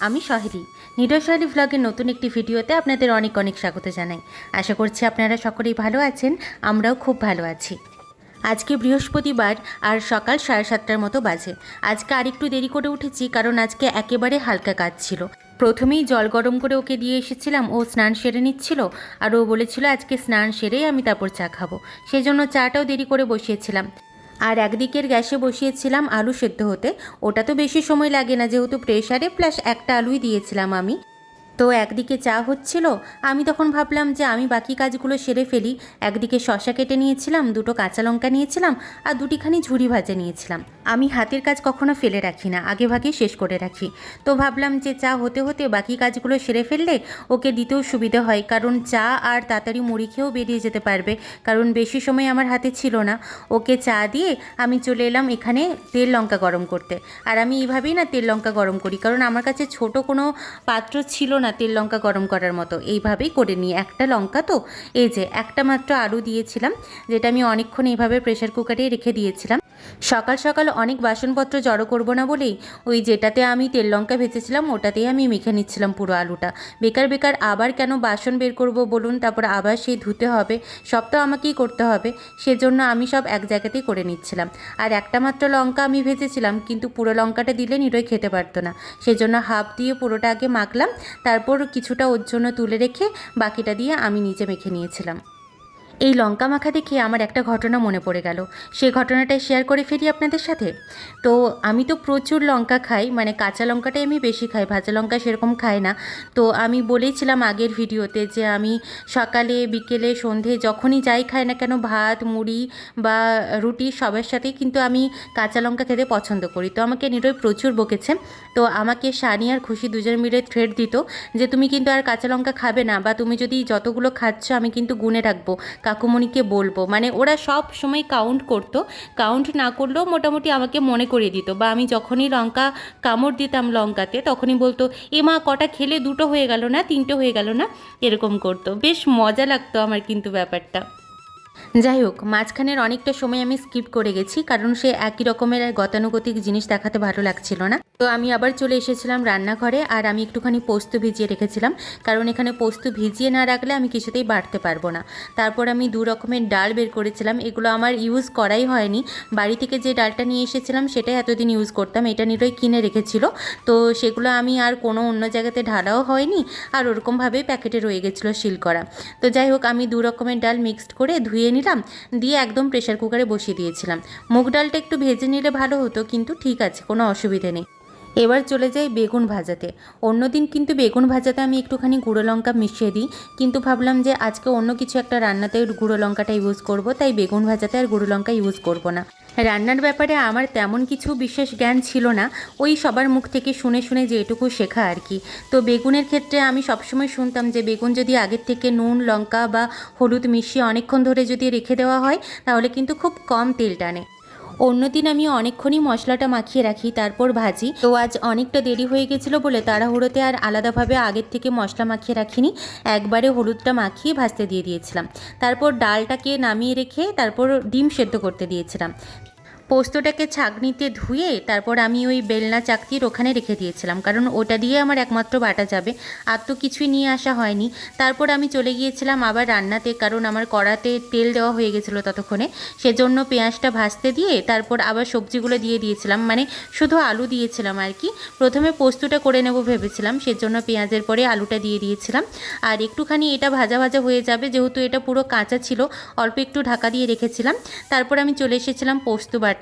আমি সহেলি। নিরয় সহেলি ভ্লগের নতুন একটি ভিডিওতে আপনাদের অনেক অনেক স্বাগত জানাই। আশা করছি আপনারা সকলেই ভালো আছেন, আমরাও খুব ভালো আছি। আজকে বৃহস্পতিবার আর সকাল 7:30টার মতো বাজে। আজকে আরেকটু দেরি করে উঠেছি কারণ আজকে একেবারে হালকা কাজ ছিল। প্রথমেই জল গরম করে ওকে দিয়ে এসেছিলাম, ও স্নান সেরে নিচ্ছিল আর ও বলেছিল আজকে স্নান সেরেই আমি তারপর চা খাবো, সেই জন্য চাটাও দেরি করে বসিয়েছিলাম। আর একদিকের গ্যাসে বসিয়েছিলাম আলু সেদ্ধ হতে। ওটা তো বেশি সময় লাগে না যেহেতু প্রেশারে, প্লাস একটা আলুই দিয়েছিলাম আমি। তো একদিকে চা হচ্ছিল, আমি তখন ভাবলাম যে আমি বাকি কাজগুলো সেরে ফেলি। একদিকে শসা কেটে নিয়েছিলাম, দুটো কাঁচা লঙ্কা নিয়েছিলাম আর দুটিখানি ঝুরি ভাজা নিয়েছিলাম। আমি হাতের কাজ কখনো ফেলে রাখি না, আগে ভাগে শেষ করে রাখি। তো ভাবলাম যে চা হতে হতে বাকি কাজগুলো সেরে ফেললে ওকে দিতেও সুবিধা হয়, কারণ চা আর তাড়াতাড়ি মুড়ি খেয়েও বেরিয়ে যেতে পারবে, কারণ বেশি সময় আমার হাতে ছিল না। ওকে চা দিয়ে আমি চলে এলাম এখানে তেল লঙ্কা গরম করতে। আর আমি এইভাবেই না তেল লঙ্কা গরম করি, কারণ আমার কাছে ছোট কোনো পাত্র ছিল না তেল লঙ্কা গরম করার মতো। এইভাবেই করে নিই। একটা লঙ্কা তো, এই যে একটা মাত্র আলু দিয়েছিলাম, যেটা আমি অনেকক্ষণ এইভাবে প্রেশার কুকারে রেখে দিয়েছিলাম। সকাল সকাল অনেক বাসনপত্র জড়ো করবো না বলেই ওই যেটাতে আমি তেল লঙ্কা ভেজেছিলাম ওটাতেই আমি মেখে নিচ্ছিলাম পুরো আলুটা। বেকার বেকার আবার কেন বাসন বের করব বলুন, তারপর আবার সেই ধুতে হবে, সব তো আমাকেই করতে হবে, সেজন্য আমি সব এক জায়গাতেই করে নিচ্ছিলাম। আর একটা মাত্র লঙ্কা আমি ভেজেছিলাম, কিন্তু পুরো লঙ্কাটা দিলে নিরয় খেতে পারতো না, সেজন্য হাফ দিয়ে পুরোটা আগে মাখলাম, তারপর কিছুটা ওর জন্য তুলে রেখে বাকিটা দিয়ে আমি নিজে মেখে নিয়েছিলাম। এই লঙ্কা মাখা দেখে আমার একটা ঘটনা মনে পড়ে গেল, সেই ঘটনাটাই শেয়ার করে ফেলি আপনাদের সাথে। তো আমি তো প্রচুর লঙ্কা খাই, মানে কাঁচা লঙ্কাটাই আমি বেশি খাই, ভাজা লঙ্কা সেরকম খাই না। তো আমি বলেছিলাম আগের ভিডিওতে যে আমি সকালে বিকেলে সন্ধে যখনই যাই খাই না কেন, ভাত মুড়ি বা রুটি সবার সাথেই কিন্তু আমি কাঁচা লঙ্কা খেতে পছন্দ করি। তো আমাকে নিরয় প্রচুর বকেছে। তো আমাকে সানি আর খুশি দুজন মিলে থ্রেড দিত যে তুমি কিন্তু আর কাঁচা লঙ্কা খাবে না, বা তুমি যদি যতগুলো খাচ্ছ আমি কিন্তু গুনে রাখবো, কাকুমণিকে বলবো। মানে ওরা সব সময় কাউন্ট করতো, কাউন্ট না করলেও মোটামুটি আমাকে মনে করিয়ে দিত। বা আমি যখনই লঙ্কা কামড় দিতাম লঙ্কাতে তখনই বলতো এ মা কটা খেলে, দুটো হয়ে গেল না, তিনটে হয়ে গেল না, এরকম করতো। বেশ মজা লাগতো আমার কিন্তু ব্যাপারটা। যাই হোক, মাঝখানের অনেকটা সময় আমি স্কিপ করে গেছি, কারণ সে একই রকমের গতানুগতিক জিনিস দেখাতে ভালো লাগছিল না। তো আমি আবার চলে এসেছিলাম রান্নাঘরে, আর আমি একটুখানি পোস্ত ভিজিয়ে রেখেছিলাম, কারণ এখানে পোস্ত ভিজিয়ে না রাখলে আমি কিছুতেই বাটতে পারবো না। তারপর আমি 2 রকমের ডাল বের করেছিলাম, এগুলো আমার ইউজ করাই হয়নি। বাড়ি থেকে যে ডালটা নিয়ে এসেছিলাম সেটাই এতদিন ইউজ করতাম, এটা নিরয় কিনে রেখেছিল। তো সেগুলো আমি আর কোনো অন্য জায়গাতে ঢালাও হয়নি, আর ওরকমভাবেই প্যাকেটে রয়ে গেছিলো সিল করা। তো যাই হোক, আমি 2 রকমের ডাল মিক্সড করে ধুয়ে নিলাম, দিয়ে একদম প্রেশার কুকারে বসিয়ে দিয়েছিলাম। মুগ ডালটা একটু ভেজে নিলে ভালো হতো, কিন্তু ঠিক আছে, কোনো অসুবিধে নেই। এবার চলে যাই বেগুন ভাজাতে। অন্যদিন কিন্তু বেগুন ভাজাতে আমি একটুখানি গুঁড়ো লঙ্কা মিশিয়ে দিই, কিন্তু ভাবলাম যে আজকে অন্য কিছু একটা রান্নাতে গুঁড়ো লঙ্কাটা ইউজ করব, তাই বেগুন ভাজাতে আর গুঁড়ো লঙ্কা ইউজ করব না। রান্নার ব্যাপারে আমার তেমন কিছু বিশেষ জ্ঞান ছিল না, ওই সবার মুখ থেকে শুনে শুনে যেটুকু শেখা আর কি। তো বেগুনের ক্ষেত্রে আমি সবসময় শুনতাম যে বেগুন যদি আগের থেকে নুন লঙ্কা বা হলুদ মিশিয়ে অনেকক্ষণ ধরে যদি রেখে দেওয়া হয় তাহলে কিন্তু খুব কম তেল টানে। অন্যদিন আমি অনেকক্ষণই মশলাটা মাখিয়ে রাখি তারপর ভাজি। তো আজ অনেকটা দেরি হয়ে গেছিলো বলে তাড়াহুড়োতে আর আলাদাভাবে আগের থেকে মশলা মাখিয়ে রাখিনি, একবারে হলুদটা মাখিয়ে ভাজতে দিয়ে দিয়েছিলাম। তারপর ডালটাকে নামিয়ে রেখে তারপর ডিম সেদ্ধ করতে দিয়েছিলাম। পোস্তটাকে ছাঁকনিতে ধুয়ে তারপর আমি ওই বেলনা চাকতির ওখানে রেখে দিয়েছিলাম, কারণ ওটা দিয়ে আমার একমাত্র বাটা যাবে, আর তো কিছুই নিয়ে আসা হয়নি। তারপর আমি চলে গিয়েছিলাম আবার রান্নাতে, কারণ আমার কড়াতে তেল দেওয়া হয়ে গেছিলো ততক্ষণে, সেজন্য পেঁয়াজটা ভাজতে দিয়ে তারপর আবার সবজিগুলো দিয়ে দিয়েছিলাম, মানে শুধু আলু দিয়েছিলাম আর কি। প্রথমে পোস্তটা করে নেব ভেবেছিলাম, সেজন্য পেঁয়াজের পরে আলুটা দিয়ে দিয়েছিলাম। আর একটুখানি এটা ভাজা ভাজা হয়ে যাবে, যেহেতু এটা পুরো কাঁচা ছিল, অল্প একটু ঢাকা দিয়ে রেখেছিলাম। তারপর আমি চলে এসেছিলাম পোস্ত বাটতে।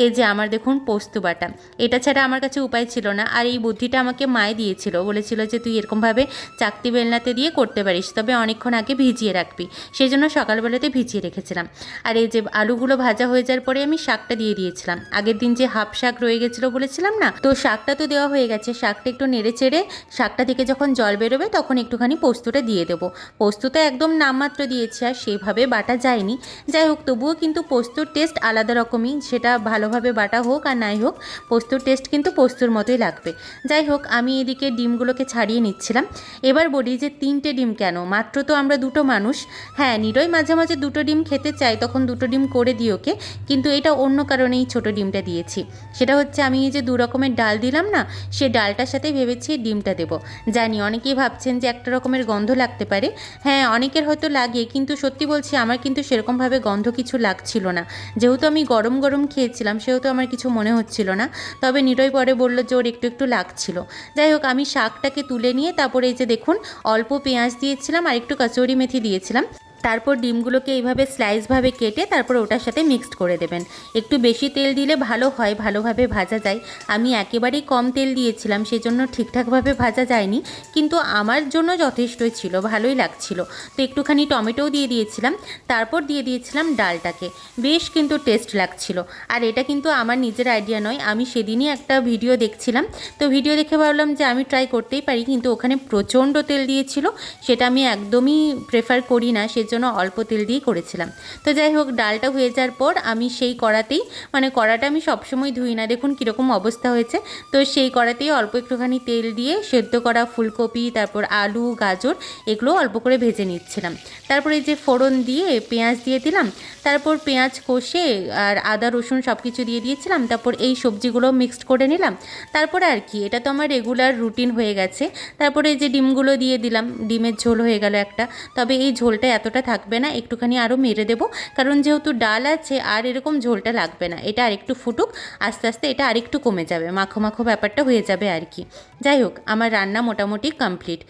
এই যে আমার দেখুন পোস্ত বাটা, এটা ছাড়া আমার কাছে উপায় ছিল না। আর এই বুদ্ধিটা আমাকে মায়ে দিয়েছিল, বলেছিল যে তুই এরকমভাবে চাকতি বেলনাতে দিয়ে করতে পারিস, তবে অনেকক্ষণ আগে ভিজিয়ে রাখবি, সেই জন্য সকালবেলাতে ভিজিয়ে রেখেছিলাম। আর এই যে আলুগুলো ভাজা হয়ে যাওয়ার পরে আমি শাকটা দিয়ে দিয়েছিলাম। আগের দিন যে হাফ শাক রয়ে গেছিলো বলেছিলাম না, তো শাকটা তো দেওয়া হয়ে গেছে। শাকটা একটু নেড়ে চেড়ে শাকটা থেকে যখন জল বেরোবে তখন একটুখানি পোস্তটা দিয়ে দেবো। পোস্তটা একদম নামমাত্র দিয়েছি, আর সেভাবে বাটা যায়নি। যাই হোক, তবুও কিন্তু পোস্তর টেস্ট আলাদা রকমই, সেটা ভালোভাবে বাটা হোক আর নাই হোক, পোস্তর টেস্ট কিন্তু পোস্তর মতোই লাগবে। যাই হোক, আমি এদিকে ডিমগুলোকে ছাড়িয়ে নিচ্ছিলাম। এবার বলি যে 3টে ডিম কেন, মাত্র তো আমরা 2টো মানুষ। হ্যাঁ, নিরয় মাঝে মাঝে 2টো ডিম খেতে চাই, তখন 2টো ডিম করে দিই ওকে, কিন্তু এটা অন্য কারণেই ছোটো ডিমটা দিয়েছি। সেটা হচ্ছে আমি এই যে 2 রকমের ডাল দিলাম না, সে ডালটার সাথে ভেবেছি ডিমটা দেবো। জানি অনেকেই ভাবছেন যে একটা রকমের গন্ধ লাগতে পারে, হ্যাঁ অনেকের হয়তো লাগে, কিন্তু সত্যি বলছি আমার কিন্তু সেরকমভাবে গন্ধ কিছু লাগছিল না। যেহেতু আমি গরম গরম খেয়েছিলাম সেহেতু আমার কিছু মনে হচ্ছিল না, তবে নিরয় পরে বললো যে ওর একটু একটু লাগছিল। যাই হোক, আমি শাকটাকে তুলে নিয়ে তারপরে এই যে দেখুন অল্প পেঁয়াজ দিয়েছিলাম আর একটু কসুরি মেথি দিয়েছিলাম। তারপর ডিমগুলোকে এইভাবে স্লাইসভাবে কেটে তারপর ওটার সাথে মিক্সড করে দেবেন। একটু বেশি তেল দিলে ভালো হয়, ভালোভাবে ভাজা যায়। আমি একেবারেই কম তেল দিয়েছিলাম, সেজন্য ঠিকঠাকভাবে ভাজা যায়নি, কিন্তু আমার জন্য যথেষ্টই ছিল, ভালোই লাগছিল। তো একটুখানি টমেটোও দিয়ে দিয়েছিলাম, তারপর দিয়ে দিয়েছিলাম ডালটাকে। বেশ কিন্তু টেস্ট লাগছিল। আর এটা কিন্তু আমার নিজের আইডিয়া নয়, আমি সেদিনই একটা ভিডিও দেখছিলাম, তো ভিডিও দেখে ভাবলাম যে আমি ট্রাই করতেই পারি, কিন্তু ওখানে প্রচণ্ড তেল দিয়েছিল, সেটা আমি একদমই প্রেফার করি না, সেজন্য অল্প তেল দিয়েই করেছিলাম। তো যাই হোক, ডালটা হয়ে যাওয়ার পর আমি সেই কড়াতেই, মানে কড়াটা আমি সবসময় ধুই না, দেখুন কীরকম অবস্থা হয়েছে, তো সেই কড়াতেই অল্প একটুখানি তেল দিয়ে সেদ্ধ করা ফুলকপি, তারপর আলু, গাজর, এগুলো অল্প করে ভেজে নিচ্ছিলাম। তারপরে এই যে ফোড়ন দিয়ে পেঁয়াজ দিয়ে দিলাম, তারপর পেঁয়াজ কষে আর আদা রসুন সব কিছু দিয়ে দিয়েছিলাম, তারপর এই সবজিগুলো মিক্সড করে নিলাম। তারপরে আর কি, এটা তো আমার রেগুলার রুটিন হয়ে গেছে। তারপরে এই যে ডিমগুলো দিয়ে দিলাম, ডিমের ঝোল হয়ে গেল একটা। তবে এই ঝোলটা এতটা থাকবে না, একটুখানি আরও মেরে দেবো, কারণ যেহেতু ডাল আছে আর এরকম ঝোলটা লাগবে না। এটা আরেকটু ফুটুক, আস্তে আস্তে এটা আরেকটু কমে যাবে, মাখো মাখো ব্যাপারটা হয়ে যাবে আর কি। যাই হোক, আমার রান্না মোটামুটি কমপ্লিট।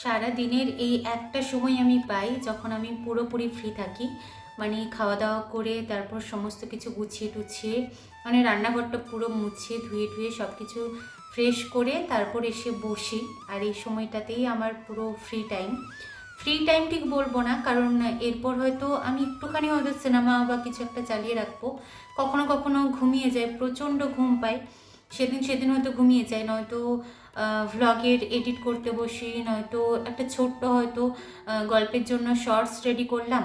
সারা দিনের এই একটা সময় আমি পাই যখন আমি পুরোপুরি ফ্রি থাকি, মানে খাওয়া দাওয়া করে তারপর সমস্ত কিছু গুছিয়ে টুছিয়ে, মানে রান্নাঘরটা পুরো মুছিয়ে ধুয়ে ধুয়ে সব কিছু ফ্রেশ করে তারপর এসে বসি। আর এই সময়টাতেই আমার পুরো ফ্রি টাইম। ফ্রি টাইম ঠিক বলবো না, কারণ এরপর হয়তো আমি একটুখানি হয়তো সিনেমা বা কিছু একটা চালিয়ে রাখবো। কখনো কখনো ঘুমিয়ে যায়, প্রচণ্ড ঘুম পাই, সেদিন সেদিন হয়তো ঘুমিয়ে যায়, নয়তো ভ্লগের এডিট করতে বসি, নয়তো একটা ছোট্ট হয়তো গল্পের জন্য শর্টস রেডি করলাম।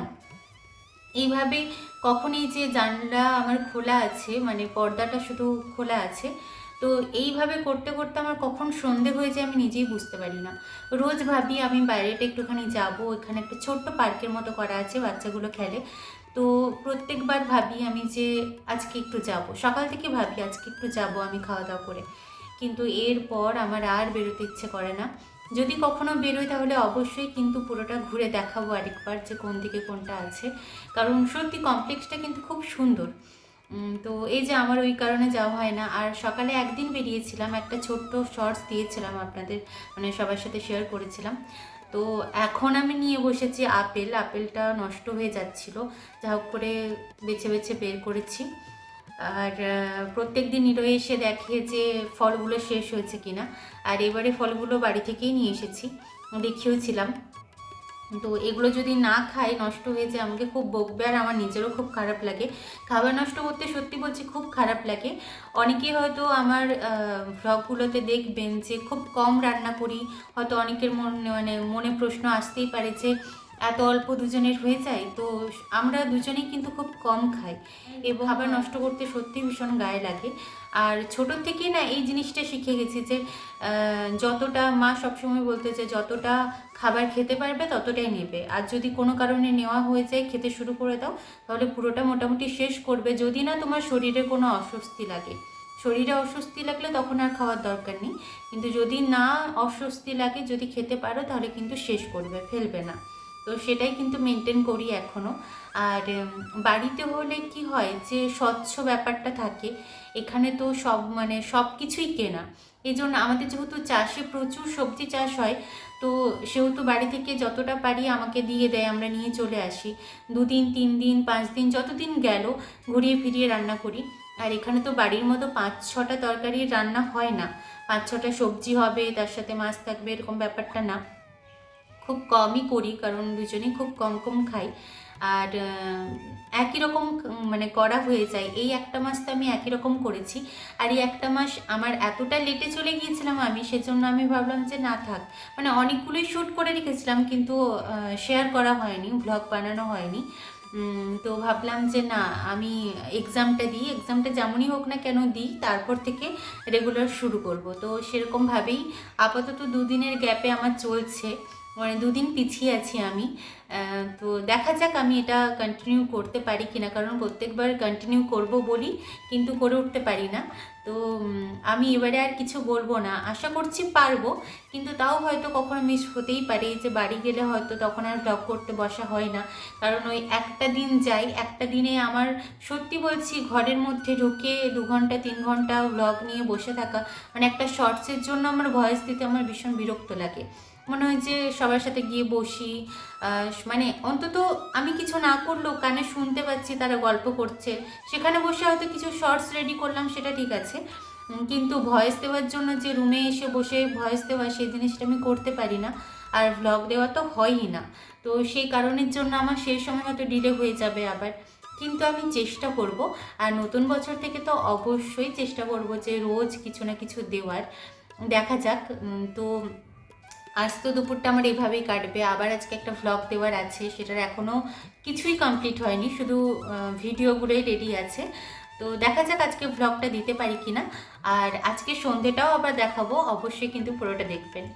এইভাবে কখন এই যে জানলা আমার খোলা আছে, মানে পর্দাটা শুধু খোলা আছে, তো এইভাবে করতে করতে আমার কখন সন্ধে হয়ে যায় আমি নিজেই বুঝতে পারি না। রোজ ভাবি আমি বাইরেটা একটুখানি যাব, এখানে একটা ছোট্ট পার্কের মতো করা আছে, বাচ্চাগুলো খেলে, তো প্রত্যেকবার ভাবি আমি যে আজকে একটু যাব, সকাল থেকে ভাবি আজকে একটু যাব আমি খাওয়া দাওয়া করে, কিন্তু এরপর আমার আর বেরোতে ইচ্ছে করে না। যদি কখনো বেরোই তাহলে অবশ্যই কিন্তু পুরোটা ঘুরে দেখাবো আরেকবার যে কোন দিকে কোনটা আছে, কারণ সত্যি কমপ্লেক্সটা কিন্তু খুব সুন্দর। তো এই যে আমার ওই কারণে যাওয়া হয় না। আর সকালে একদিন বেরিয়েছিলাম, একটা ছোট্ট শর্টস দিয়েছিলাম আপনাদের, মানে সবার সাথে শেয়ার করেছিলাম। তো এখন আমি নিয়ে বসেছি আপেল, আপেলটা নষ্ট হয়ে যাচ্ছিল, যা হোক করে বেছে বেছে বের করেছি। আর প্রত্যেক দিন নিরয়ে এসে দেখে যে ফলগুলো শেষ হয়েছে কিনা, আর এবারে ফলগুলো বাড়ি থেকেই নিয়ে এসেছি, দেখিয়েছিলাম। তো এগুলো যদি না খাই, নষ্ট হয়ে যায়, আমাকে খুব বকবে আর আমার নিজেরও খুব খারাপ লাগে। খাবার নষ্ট করতে সত্যি বলছি খুব খারাপ লাগে। অনেকেই হয়তো আমার ভ্লগগুলোতে দেখবেন যে খুব কম রান্না করি, হয়তো অনেকের মনে প্রশ্ন আসতেই পারে যে এত অল্প দুজনের হয়ে যায়, তো আমরা দুজনেই কিন্তু খুব কম খাই এবং খাবার নষ্ট করতে সত্যি ভীষণ গায়ে লাগে। আর ছোটোর থেকেই না এই জিনিসটা শিখে গেছি যে যতটা, মা সবসময় বলতে যে যতটা খাবার খেতে পারবে ততটাই নেবে, আর যদি কোনো কারণে নেওয়া হয়ে যায়, খেতে শুরু করে দাও, তাহলে পুরোটা মোটামুটি শেষ করবে, যদি না তোমার শরীরে কোনো অস্বস্তি লাগে। শরীরে অস্বস্তি লাগলে তখন আর খাওয়ার দরকার নেই, কিন্তু যদি না অস্বস্তি লাগে, যদি খেতে পারো তাহলে কিন্তু শেষ করবে, ফেলবে না। তো সেটাই কিন্তু মেনটেন করি এখনও। আর বাড়িতে হলে কি হয় যে স্বচ্ছ ব্যাপারটা থাকে, এখানে তো সব কিছুই কেনা, এই জন্য আমাদের যেহেতু চাষে প্রচুর সবজি চাষ হয়, তো সেহেতু বাড়ি থেকে যতটা পারি আমাকে দিয়ে দেয়, আমরা নিয়ে চলে আসি। 2 দিন 3 দিন 5 দিন যতদিন গেল ঘুরিয়ে ফিরিয়ে রান্না করি। আর এখানে তো বাড়ির মতো 5-6টা তরকারির রান্না হয় না, 5-6টা সবজি হবে, তার সাথে মাছ থাকবে, এরকম ব্যাপারটা না, খুব কমই করি, কারণ দুজনেই খুব কম কম খাই। আর একই রকম মানে করা হয়ে যায়। এই একটা মাস তো আমি একই রকম করেছি, আর এই একটা মাস আমার এতটা লেটে চলে গিয়েছিলাম আমি, সেজন্য আমি ভাবলাম যে না থাক, মানে অনেকগুলোই শ্যুট করে রেখেছিলাম কিন্তু শেয়ার করা হয়নি, ভ্লগ বানানো হয়নি। তো ভাবলাম যে না, আমি এক্সামটা দিই, এক্সামটা যেমনই হোক না কেন দিই, তারপর থেকে রেগুলার শুরু করব। তো সেরকমভাবেই আপাতত দুদিনের গ্যাপে আমার চলছে, মানে দুদিন পিছিয়ে আছি আমি। তো দেখা যাক আমি এটা কন্টিনিউ করতে পারি কিনা, কারণ প্রত্যেকবার কন্টিনিউ করব বলি কিন্তু করে উঠতে পারি না। তো আমি এবারে আর কিছু বলবো না, আশা করছি পারবো, কিন্তু তাও হয়তো কখনো মিস হতেই পারে, যে বাড়ি গেলে হয়তো তখন আর ব্লগ করতে বসা হয় না। কারণ ওই একটা দিন যাই, একটা দিনে আমার সত্যি বলছি ঘরের মধ্যে ঢুকে 2 ঘন্টা 3 ঘন্টা ব্লগ নিয়ে বসে থাকা, মানে একটা শর্টসের জন্য আমার ভয়েস দিতে আমার ভীষণ বিরক্ত লাগে। মনে হয় যে সবার সাথে গিয়ে বসি, মানে অন্তত আমি কিছু না করলেও কানে শুনতে পাচ্ছি তারা গল্প করছে, সেখানে বসে হয়তো কিছু শর্টস রেডি করলাম, সেটা ঠিক আছে। কিন্তু ভয়েস দেওয়ার জন্য যে রুমে এসে বসে ভয়েস দেওয়া, সেই জিনিসটা আমি করতে পারি না, আর ব্লগ দেওয়া তো হয়ই না। তো সেই কারণের জন্য আমার সেই সময় হয়তো ডিলে হয়ে যাবে আবার, কিন্তু আমি চেষ্টা করব। আর নতুন বছর থেকে তো অবশ্যই চেষ্টা করব যে রোজ কিছু না কিছু দেওয়ার। দেখা যাক। তো আজ তো দুপুরটা আমার এভাবেই কাটবে, আবার আজকে একটা ভ্লগ দেওয়ার আছে, সেটার এখনও কিছুই কমপ্লিট হয়নি, শুধু ভিডিওগুলোই রেডি আছে। তো দেখা যাক আজকে ভ্লগটা দিতে পারি কিনা। আর আজকে সন্ধেটাও আবার দেখাবো, অবশ্যই কিন্তু পুরোটা দেখবেন।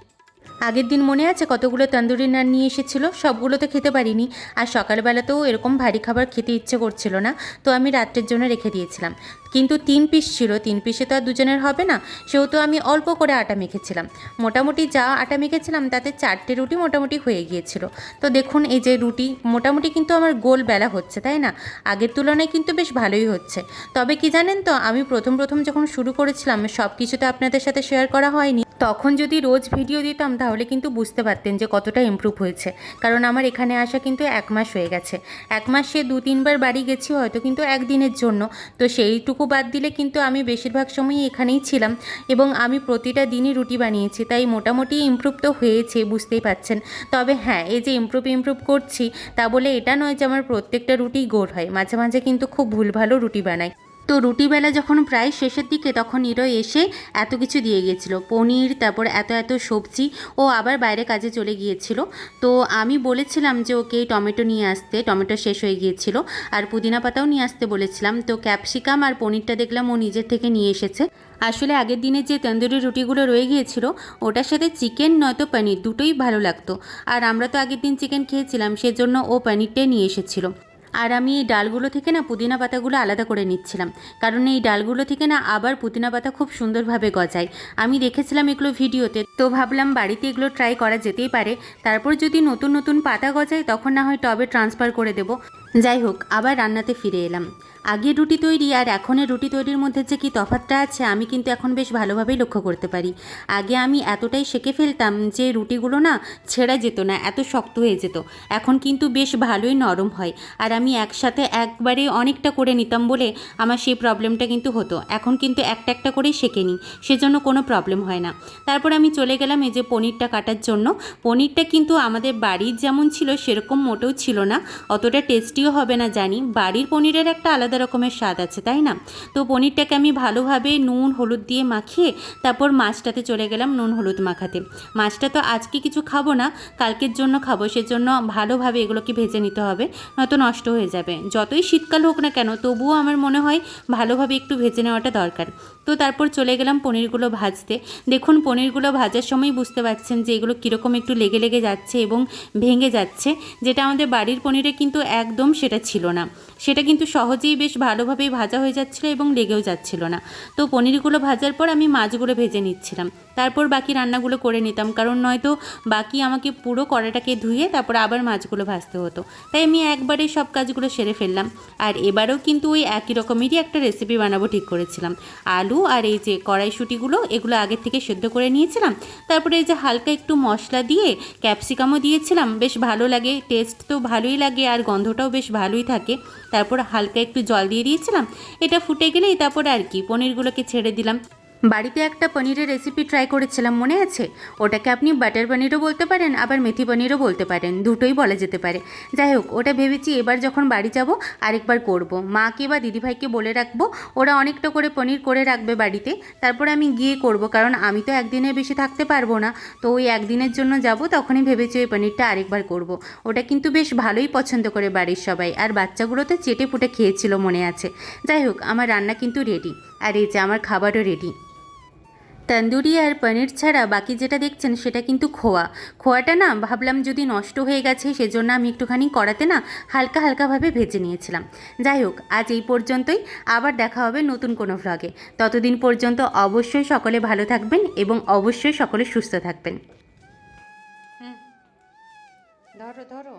আগের দিন মনে আছে কতগুলো তন্দুরি নান নিয়ে এসেছিলো, সবগুলো তো খেতে পারিনি, আর সকালবেলাতেও এরকম ভারী খাবার খেতে ইচ্ছে করছিল না, তো আমি রাত্রের জন্য রেখে দিয়েছিলাম। কিন্তু 3 পিস ছিল, 3 পিসে তো আর দুজনের হবে না, সেহেতু আমি অল্প করে আটা মেখেছিলাম। মোটামুটি যা আটা মেখেছিলাম তাতে 4টে রুটি মোটামুটি হয়ে গিয়েছিল। তো দেখুন এই যে রুটি মোটামুটি কিন্তু আমার গোল বেলা হচ্ছে, তাই না? আগের তুলনায় কিন্তু বেশ ভালোই হচ্ছে। তবে কি জানেন তো, আমি প্রথম যখন শুরু করেছিলাম সব কিছু তো আপনাদের সাথে শেয়ার করা হয়নি, তখন যদি রোজ ভিডিও দিতাম তাহলে কিন্তু বুঝতে পারতেন যে কতটা ইমপ্রুভ হয়েছে। কারণ আমার এখানে আসা কিন্তু 1 মাস হয়ে গেছে। 1 মাসে 2-3 বার বাড়ি গেছি হয়তো, কিন্তু একদিনের জন্য। তো সেইটুকু বাদ দিলে কিন্তু আমি বেশিরভাগ সময়ই এখানেই ছিলাম, এবং আমি প্রতিটা দিনই রুটি বানিয়েছি, তাই মোটামুটি ইমপ্রুভ তো হয়েছে, বুঝতেই পারছেন। তবে হ্যাঁ, এই যে ইমপ্রুভ করছি, তা বলে এটা নয় যে আমার প্রত্যেকটা রুটিই গোল হয়, মাঝে মাঝে কিন্তু খুব ভুলভালও রুটি বানাই। তো রুটিবেলা যখন প্রায় শেষের দিকে, তখন নিরো এসে এত কিছু দিয়ে গিয়েছিল, পনির, তারপর এত সবজি, ও আবার বাইরে কাজে চলে গিয়েছিল। তো আমি বলেছিলাম যে ওকে টমেটো নিয়ে আসতে, টমেটো শেষ হয়ে গিয়েছিল, আর পুদিনা পাতাও নিয়ে আসতে বলেছিলাম। তো ক্যাপসিকাম আর পনিরটা দেখলাম ও নিজের থেকে নিয়ে এসেছে। আসলে আগের দিনে যে তন্দুরি রুটিগুলো রয়ে গিয়েছিল, ওটার সাথে চিকেন নয়তো পনির দুটোই ভালো লাগতো, আর আমরা তো আগের দিন চিকেন খেয়েছিলাম, সেজন্য ও পনিরটাই নিয়ে এসেছিল। আর আমি এই ডালগুলো থেকে না পুদিনা পাতাগুলো আলাদা করে নিচ্ছিলাম, কারণ এই ডালগুলো থেকে না আবার পুদিনা পাতা খুব সুন্দরভাবে গজায়। আমি দেখেছিলাম এগুলো ভিডিওতে, তো ভাবলাম বাড়িতে এগুলো ট্রাই করা যেতেই পারে। তারপর যদি নতুন পাতা গজায় তখন না হয় টবে ট্রান্সফার করে দেব। যাই হোক, আবার রান্নাতে ফিরে এলাম। আগের রুটি তৈরি আর এখনের রুটি তৈরির মধ্যে যে কী তফাৎটা আছে আমি কিন্তু এখন বেশ ভালোভাবেই লক্ষ্য করতে পারি। আগে আমি এতটাই সেঁকে ফেলতাম যে রুটিগুলো না ছেঁড়া যেত না, এত শক্ত হয়ে যেত। এখন কিন্তু বেশ ভালোই নরম হয়, আর আমি একসাথে একবারে অনেকটা করে নিতাম বলে আমার সেই প্রবলেমটা কিন্তু হতো। এখন কিন্তু একটা করেই সেঁকে নিই, সেজন্য কোনো প্রবলেম হয় না। তারপর আমি চলে গেলাম এই যে পনিরটা কাটার জন্য। পনিরটা কিন্তু আমাদের বাড়ির যেমন ছিল সেরকম মোটেও ছিল না, অতটা টেস্টিও হবে না জানি। বাড়ির পনিরের একটা আলাদা রকমের স্বাদ আছে, তাই না? তো পনিরটাকে আমি ভালোভাবে নুন হলুদ দিয়ে মাখিয়ে তারপর মাছটাতে চলে গেলাম নুন হলুদ মাখাতে। মাছটা তো আজকে কিছু খাবো না, কালকের জন্য খাবো, সেজন্য ভালোভাবে এগুলোকে ভেজে নিতে হবে, নয়তো নষ্ট হয়ে যাবে। যতই শীতকাল হোক না কেন, তবুও আমার মনে হয় ভালোভাবে একটু ভেজে নেওয়াটা দরকার। তো তারপর চলে গেলাম পনিরগুলো ভাজতে। দেখুন পনিরগুলো ভাজার সময় বুঝতে পারছেন যে এগুলো কীরকম একটু লেগে যাচ্ছে এবং ভেঙে যাচ্ছে, যেটা আমাদের বাড়ির পনিরে কিন্তু একদম সেটা ছিল না। সেটা কিন্তু সহজেই বেশ ভালোভাবেই ভাজা হয়ে যাচ্ছিলো এবং লেগেও যাচ্ছিল না। তো পনিরগুলো ভাজার পর আমি মাছগুলো ভেজে নিচ্ছিলাম, তারপর বাকি রান্নাগুলো করে নিতাম, কারণ নয়তো বাকি আমাকে পুরো কড়াটাকে ধুয়ে তারপর আবার মাছগুলো ভাজতে হতো। তাই আমি একবারে সব কাজগুলো সেরে ফেললাম। আর এবারেও কিন্তু ওই একই রকমেরই একটা রেসিপি বানাবো ঠিক করেছিলাম। আলু আর এই যে কড়াইশুঁটিগুলো, এগুলো আগের থেকে সেদ্ধ করে নিয়েছিলাম, তারপরে এই যে হালকা একটু মশলা দিয়ে ক্যাপসিকামও দিয়েছিলাম, বেশ ভালো লাগে, টেস্ট তো ভালোই লাগে আর গন্ধটাও বেশ ভালোই থাকে। তারপর হালকা একটু জল দিয়ে দিয়েছিলাম, এটা ফুটে গেলেই তারপর আর কি পনিরগুলোকে ছেড়ে দিলাম। বাড়িতে একটা পনিরের রেসিপি ট্রাই করেছিলাম, মনে আছে? ওটাকে আপনি বাটার পনিরও বলতে পারেন, আবার মেথি পনিরও বলতে পারেন, দুটোই বলা যেতে পারে। যাই হোক, ওটা ভেবেছি এবার যখন বাড়ি যাব আরেকবার করব। মাকে বা দিদিভাইকে বলে রাখবো, ওরা অনেকটা করে পনির করে রাখবে বাড়িতে, তারপরে আমি গিয়ে করব, কারণ আমি তো একদিনের বেশি থাকতে পারবো না। তো ওই একদিনের জন্য যাব, তখনই ভেবেছি ওই পনিরটা আরেকবার করব। ওটা কিন্তু বেশ ভালোই পছন্দ করে বাড়ির সবাই, আর বাচ্চাগুলো তো চেটে পুটে খেয়েছিল, মনে আছে। যাই হোক, আমার রান্না কিন্তু রেডি, আর এই যে আমার খাবারও রেডি। তন্দুরি আর পনির ছাড়া বাকি যেটা দেখছেন সেটা কিন্তু খোয়াটা না ভাবলাম যদি নষ্ট হয়ে গেছে, সেজন্য আমি একটুখানি কড়াতে না হালকা হালকাভাবে ভেজে নিয়েছিলাম। যাই হোক, আজ এই পর্যন্তই, আবার দেখা হবে নতুন কোনো ভ্লগে। ততদিন পর্যন্ত অবশ্যই সকলে ভালো থাকবেন এবং অবশ্যই সকলে সুস্থ থাকবেন। ধরো ধরো।